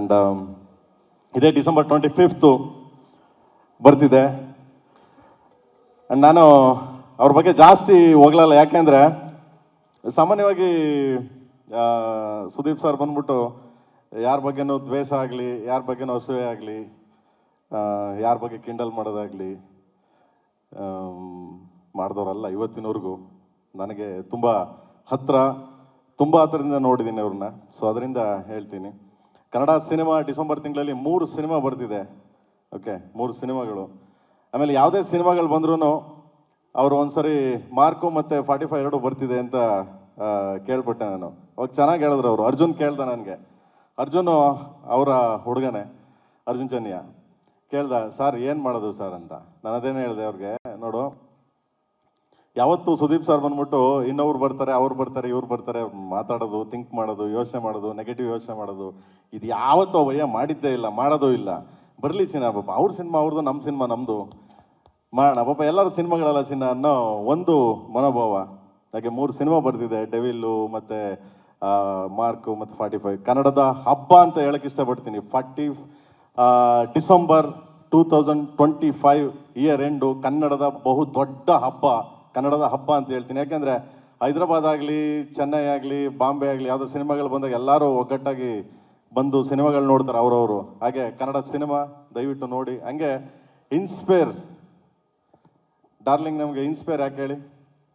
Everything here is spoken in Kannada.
ಆ್ಯಂಡ್ ಇದೇ ಡಿಸೆಂಬರ್ 25th ಬರ್ತಿದೆ. ಆ್ಯಂಡ್ ನಾನು ಅವ್ರ ಬಗ್ಗೆ ಜಾಸ್ತಿ ಹೋಗ್ಲಲ್ಲ, ಯಾಕೆಂದರೆ ಸಾಮಾನ್ಯವಾಗಿ ಸುದೀಪ್ ಸರ್ ಬಂದ್ಬಿಟ್ಟು ಯಾರ ಬಗ್ಗೆನೂ ದ್ವೇಷ ಆಗಲಿ, ಯಾರ ಬಗ್ಗೆನೂ ಅಸೂಯೆ ಆಗಲಿ, ಯಾರ ಬಗ್ಗೆ ಕಿಂಡಲ್ ಮಾಡೋದಾಗಲಿ ಮಾಡಿದವರಲ್ಲ ಇವತ್ತಿನವರೆಗೂ. ನನಗೆ ತುಂಬ ಹತ್ರದಿಂದ ನೋಡಿದ್ದೀನಿ ಅವ್ರನ್ನ. ಸೊ ಅದರಿಂದ ಹೇಳ್ತೀನಿ, ಕನ್ನಡ ಸಿನಿಮಾ ಡಿಸೆಂಬರ್ ತಿಂಗಳಲ್ಲಿ 3 ಸಿನಿಮಾ ಬರ್ತಿದೆ. ಓಕೆ, 3 ಸಿನಿಮಾಗಳು. ಆಮೇಲೆ ಯಾವುದೇ ಸಿನಿಮಾಗಳು ಬಂದ್ರೂ ಅವರು ಒಂದ್ಸರಿ ಮಾರ್ಕು ಮತ್ತು 45 ಎರಡು ಬರ್ತಿದೆ ಅಂತ ಕೇಳ್ಬಿಟ್ಟೆ ನಾನು. ಅವಾಗ ಚೆನ್ನಾಗಿ ಹೇಳಿದ್ರು ಅವರು. ಅರ್ಜುನ್ ಕೇಳ್ದ ನನಗೆ, ಅರ್ಜುನು ಅವರ ಹುಡುಗನೇ ಅರ್ಜುನ್ ಜನ್ಯ ಕೇಳ್ದ, ಸರ್ ಏನು ಮಾಡೋದು ಸರ್ ಅಂತ. ನಾನು ಅದೇನು ಹೇಳಿದೆ ಅವ್ರಿಗೆ, ನೋಡು ಯಾವತ್ತು ಸುದೀಪ್ ಸರ್ ಬಂದ್ಬಿಟ್ಟು ಇನ್ನೊಬ್ರು ಬರ್ತಾರೆ, ಅವ್ರು ಬರ್ತಾರೆ, ಇವ್ರು ಬರ್ತಾರೆ ಮಾತಾಡೋದು, ಥಿಂಕ್ ಮಾಡೋದು, ಯೋಚನೆ ಮಾಡೋದು, ನೆಗೆಟಿವ್ ಯೋಚನೆ ಮಾಡೋದು, ಇದು ಯಾವತ್ತೂ ಭಯ ಮಾಡಿದ್ದೇ ಇಲ್ಲ, ಮಾಡೋದು ಇಲ್ಲ. ಬರಲಿ ಚಿನ್ನ ಪಾಪ, ಅವ್ರ ಸಿನಿಮಾ ಅವ್ರದ್ದು, ನಮ್ಮ ಸಿನಿಮಾ ನಮ್ಮದು, ಮಾಡೋಣ ಪಾಪ, ಎಲ್ಲರ ಸಿನಿಮಾಗಳೆಲ್ಲ ಚಿನ್ನ ಅನ್ನೋ ಒಂದು ಮನೋಭಾವ. ಹಾಗೆ 3 ಸಿನಿಮಾ ಬರ್ತಿದೆ, ಡೆವಿಲ್ಲು ಮತ್ತು ಮಾರ್ಕು ಮತ್ತು 45. ಕನ್ನಡದ ಹಬ್ಬ ಅಂತ ಹೇಳಕ್ಕೆ ಇಷ್ಟಪಡ್ತೀನಿ. ಡಿಸೆಂಬರ್ 2025 ಇಯರ್ ಎಂಡು ಕನ್ನಡದ ಬಹು ದೊಡ್ಡ ಹಬ್ಬ, ಕನ್ನಡದ ಹಬ್ಬ ಅಂತ ಹೇಳ್ತೀನಿ. ಯಾಕೆಂದರೆ ಹೈದರಾಬಾದ್ ಆಗಲಿ, ಚೆನ್ನೈ ಆಗಲಿ, ಬಾಂಬೆ ಆಗಲಿ, ಯಾವುದೋ ಸಿನಿಮಾಗಳು ಬಂದಾಗ ಎಲ್ಲರೂ ಒಗ್ಗಟ್ಟಾಗಿ ಬಂದು ಸಿನಿಮಾಗಳು ನೋಡ್ತಾರೆ ಅವರವರು. ಹಾಗೆ ಕನ್ನಡ ಸಿನಿಮಾ ದಯವಿಟ್ಟು ನೋಡಿ. ಹಂಗೆ ಇನ್ಸ್ಪೈರ್ ಡಾರ್ಲಿಂಗ್, ನಮಗೆ ಇನ್ಸ್ಪೈರ್ ಯಾಕೆ ಹೇಳಿ?